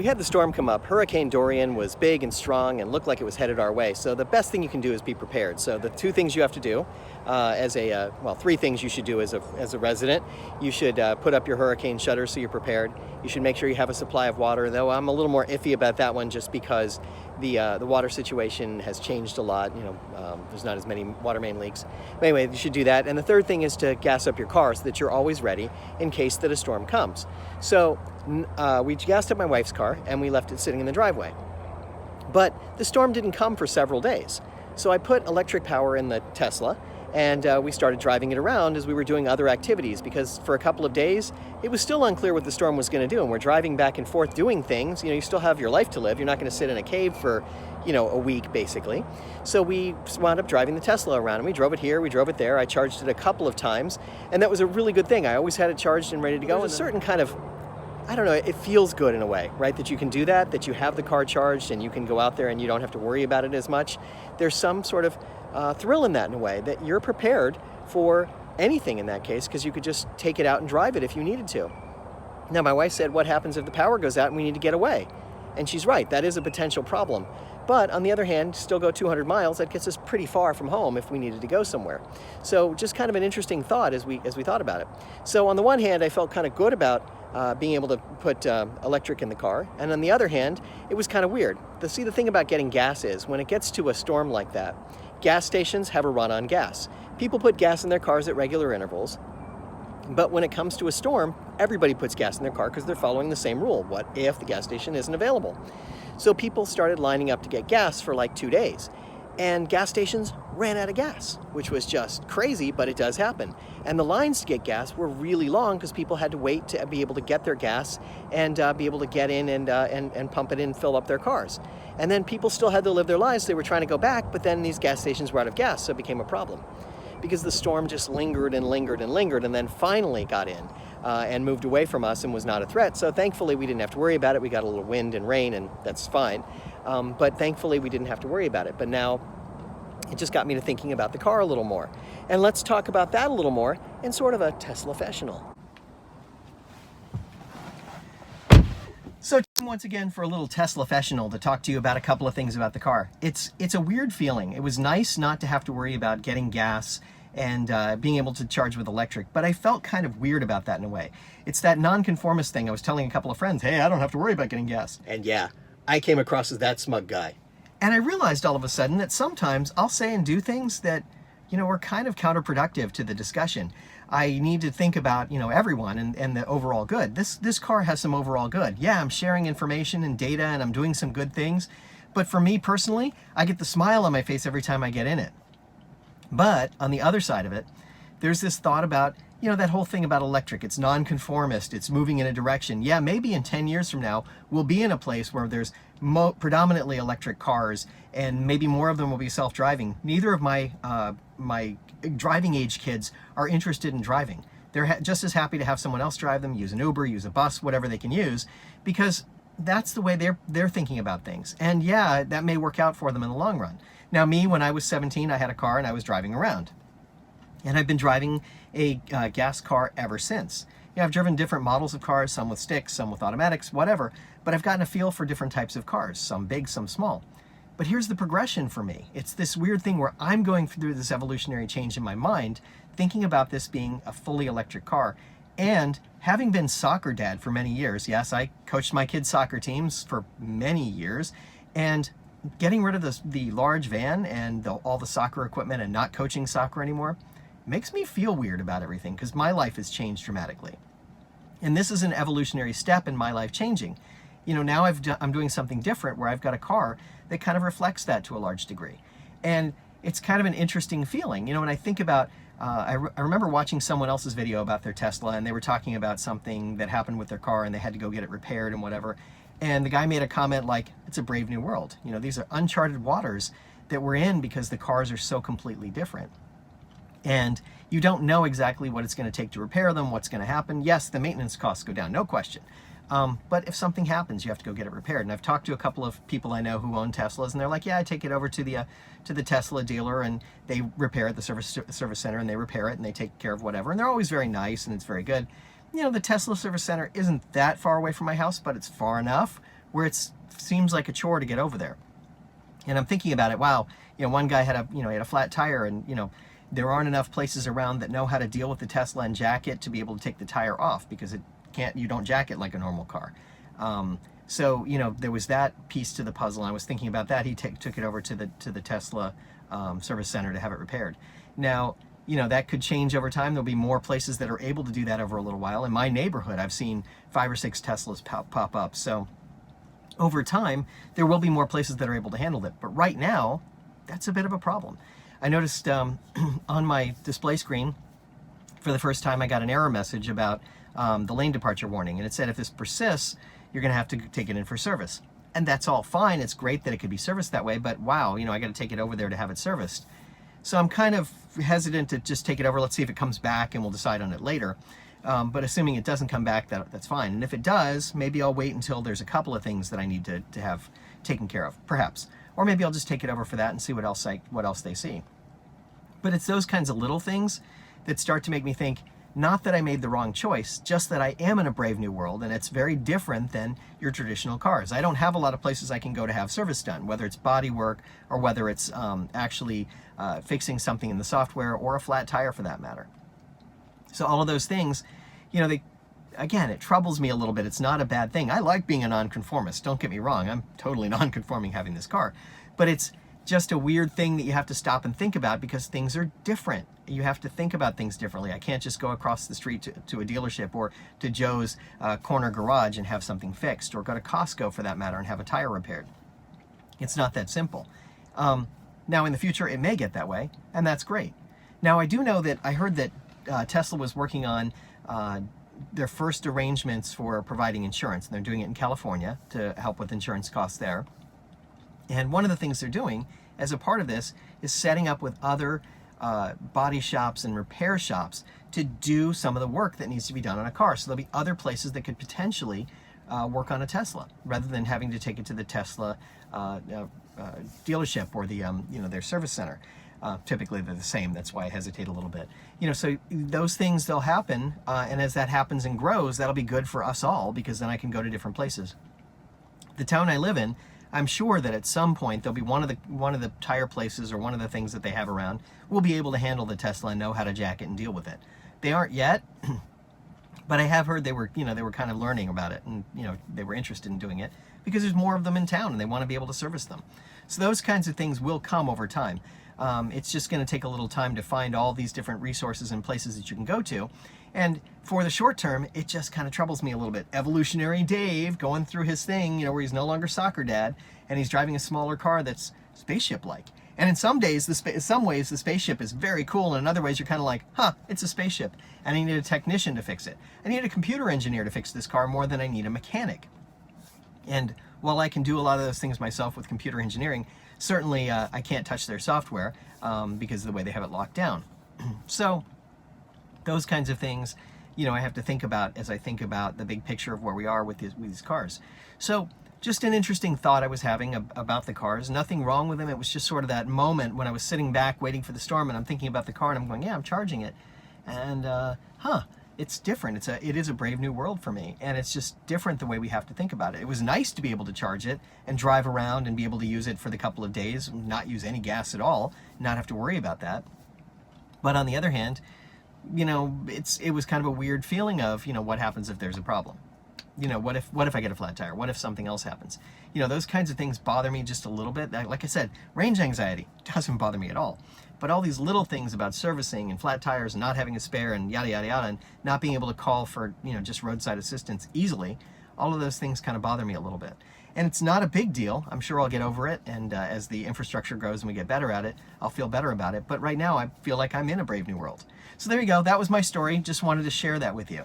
We had the storm come up. Hurricane Dorian was big and strong and looked like it was headed our way. So the best thing you can do is be prepared. So the two things you have to do three things you should do as a resident. You should put up your hurricane shutters so you're prepared. You should make sure you have a supply of water, though I'm a little more iffy about that one just because the water situation has changed a lot. There's not as many water main leaks. But anyway, you should do that. And the third thing is to gas up your car so that you're always ready in case that a storm comes. So we gassed up my wife's car and we left it sitting in the driveway. But the storm didn't come for several days. So I put electric power in the Tesla and we started driving it around as we were doing other activities, because for a couple of days it was still unclear what the storm was going to do, and we're driving back and forth doing things. You still have your life to live. You're not going to sit in a cave for a week basically. So we wound up driving the Tesla around, and we drove it here, we drove it there. I charged it a couple of times, and that was a really good thing. I always had it charged and ready to go. There's a certain kind of, I don't know, it feels good in a way, right? That you can do that you have the car charged and you can go out there and you don't have to worry about it as much. There's some sort of thrill in that, in a way, that you're prepared for anything in that case, because you could just take it out and drive it if you needed to. Now, my wife said, what happens if the power goes out and we need to get away? And she's right, that is a potential problem. But on the other hand, still go 200 miles, that gets us pretty far from home if we needed to go somewhere. So just kind of an interesting thought as we thought about it. So on the one hand, I felt kind of good about being able to put electric in the car. And on the other hand, it was kind of weird. The thing about getting gas is, when it gets to a storm like that, gas stations have a run on gas. People put gas in their cars at regular intervals. But when it comes to a storm, everybody puts gas in their car because they're following the same rule. What if the gas station isn't available? So people started lining up to get gas for like 2 days. And gas stations ran out of gas, which was just crazy, but it does happen. And the lines to get gas were really long because people had to wait to be able to get their gas and be able to get in and pump it in, fill up their cars. And then people still had to live their lives. They were trying to go back, but then these gas stations were out of gas, so it became a problem. Because the storm just lingered and lingered and lingered, and then finally got in and moved away from us and was not a threat. So thankfully we didn't have to worry about it. We got a little wind and rain, and that's fine. But thankfully we didn't have to worry about it. But now it just got me to thinking about the car a little more. And let's talk about that a little more in sort of a Tesla-fashional. So once again for a little Tesla-fashional to talk to you about a couple of things about the car. It's a weird feeling. It was nice not to have to worry about getting gas and being able to charge with electric, but I felt kind of weird about that in a way. It's that nonconformist thing. I was telling a couple of friends, hey, I don't have to worry about getting gas. And yeah, I came across as that smug guy. And I realized all of a sudden that sometimes I'll say and do things that, are kind of counterproductive to the discussion. I need to think about, everyone and the overall good. This car has some overall good. Yeah, I'm sharing information and data and I'm doing some good things. But for me personally, I get the smile on my face every time I get in it. But on the other side of it, there's this thought about, that whole thing about electric. It's nonconformist. It's moving in a direction. Yeah, maybe in 10 years from now, we'll be in a place where there's predominantly electric cars, and maybe more of them will be self-driving. Neither of my driving age kids are interested in driving. They're just as happy to have someone else drive them, use an Uber, use a bus, whatever they can use, because that's the way they're thinking about things. And yeah, that may work out for them in the long run. Now me, when I was 17, I had a car and I was driving around. And I've been driving a gas car ever since. I've driven different models of cars, some with sticks, some with automatics, whatever, but I've gotten a feel for different types of cars, some big, some small. But here's the progression for me. It's this weird thing where I'm going through this evolutionary change in my mind, thinking about this being a fully electric car. And having been soccer dad for many years, yes, I coached my kids' soccer teams for many years, and getting rid of the large van and all the soccer equipment and not coaching soccer anymore makes me feel weird about everything, because my life has changed dramatically. And this is an evolutionary step in my life changing. Now I'm doing something different where I've got a car that kind of reflects that to a large degree. And it's kind of an interesting feeling. When I think about, I remember watching someone else's video about their Tesla, and they were talking about something that happened with their car and they had to go get it repaired and whatever. And the guy made a comment like, it's a brave new world. These are uncharted waters that we're in because the cars are so completely different. And you don't know exactly what it's going to take to repair them, what's going to happen. Yes, the maintenance costs go down, no question. But if something happens, you have to go get it repaired. And I've talked to a couple of people I know who own Teslas, and they're like, yeah, I take it over to the Tesla dealer, and they repair it at the service center, and they repair it, and they take care of whatever. And they're always very nice, and it's very good. The Tesla service center isn't that far away from my house, but it's far enough where it seems like a chore to get over there. And I'm thinking about it, wow, one guy had he had a flat tire, and there aren't enough places around that know how to deal with the Tesla and jack it to be able to take the tire off, because you don't jack it like a normal car. So there was that piece to the puzzle. I was thinking about that. He took it over to the Tesla service center to have it repaired. Now, that could change over time. There'll be more places that are able to do that over a little while. In my neighborhood, I've seen 5 or 6 Teslas pop up. So over time, there will be more places that are able to handle it. But right now, that's a bit of a problem. I noticed on my display screen, for the first time, I got an error message about the lane departure warning. And it said, if this persists, you're going to have to take it in for service. And that's all fine. It's great that it could be serviced that way. But wow, I got to take it over there to have it serviced. So I'm kind of hesitant to just take it over. Let's see if it comes back, and we'll decide on it later. But assuming it doesn't come back, that's fine. And if it does, maybe I'll wait until there's a couple of things that I need to have taken care of, perhaps. Or maybe I'll just take it over for that and see what else they see. But it's those kinds of little things that start to make me think, not that I made the wrong choice, just that I am in a brave new world, and it's very different than your traditional cars. I don't have a lot of places I can go to have service done, whether it's body work or whether it's actually fixing something in the software, or a flat tire for that matter. So all of those things, again, it troubles me a little bit. It's not a bad thing. I like being a nonconformist. Don't get me wrong. I'm totally nonconforming having this car. But it's just a weird thing that you have to stop and think about, because things are different. You have to think about things differently. I can't just go across the street to a dealership or to Joe's corner garage and have something fixed, or go to Costco for that matter and have a tire repaired. It's not that simple. Now in the future it may get that way, and that's great. Now I do know that I heard that Tesla was working on their first arrangements for providing insurance, and they're doing it in California to help with insurance costs there. And one of the things they're doing as a part of this is setting up with other body shops and repair shops to do some of the work that needs to be done on a car. So there'll be other places that could potentially work on a Tesla, rather than having to take it to the Tesla dealership or the their service center. Typically they're the same. That's why I hesitate a little bit. So those things, they'll happen, and as that happens and grows, that'll be good for us all, because then I can go to different places. The town I live in, I'm sure that at some point there'll be one of the tire places, or one of the things that they have around, will be able to handle the Tesla and know how to jack it and deal with it. They aren't yet, but I have heard they were kind of learning about it, and they were interested in doing it because there's more of them in town and they want to be able to service them. So those kinds of things will come over time. It's just going to take a little time to find all these different resources and places that you can go to. And for the short term, it just kind of troubles me a little bit. Evolutionary Dave going through his thing, where he's no longer soccer dad, and he's driving a smaller car that's spaceship-like. And in some ways, the spaceship is very cool, and in other ways, you're kind of like, huh, it's a spaceship. And I need a technician to fix it. I need a computer engineer to fix this car more than I need a mechanic. And while I can do a lot of those things myself with computer engineering, certainly I can't touch their software because of the way they have it locked down. So those kinds of things, I have to think about as I think about the big picture of where we are with these cars. So just an interesting thought I was having about the cars. Nothing wrong with them. It was just sort of that moment when I was sitting back waiting for the storm, and I'm thinking about the car, and I'm going, yeah, I'm charging it. And it's different. It is a brave new world for me, and it's just different the way we have to think about it. It was nice to be able to charge it and drive around and be able to use it for the couple of days, not use any gas at all, not have to worry about that. But on the other hand, it was kind of a weird feeling of, what happens if there's a problem? What if I get a flat tire? What if something else happens? Those kinds of things bother me just a little bit. Like I said, range anxiety doesn't bother me at all. But all these little things about servicing and flat tires and not having a spare and yada, yada, yada, and not being able to call for, just roadside assistance easily, all of those things kind of bother me a little bit. And it's not a big deal. I'm sure I'll get over it. And as the infrastructure grows and we get better at it, I'll feel better about it. But right now, I feel like I'm in a brave new world. So there you go. That was my story. Just wanted to share that with you.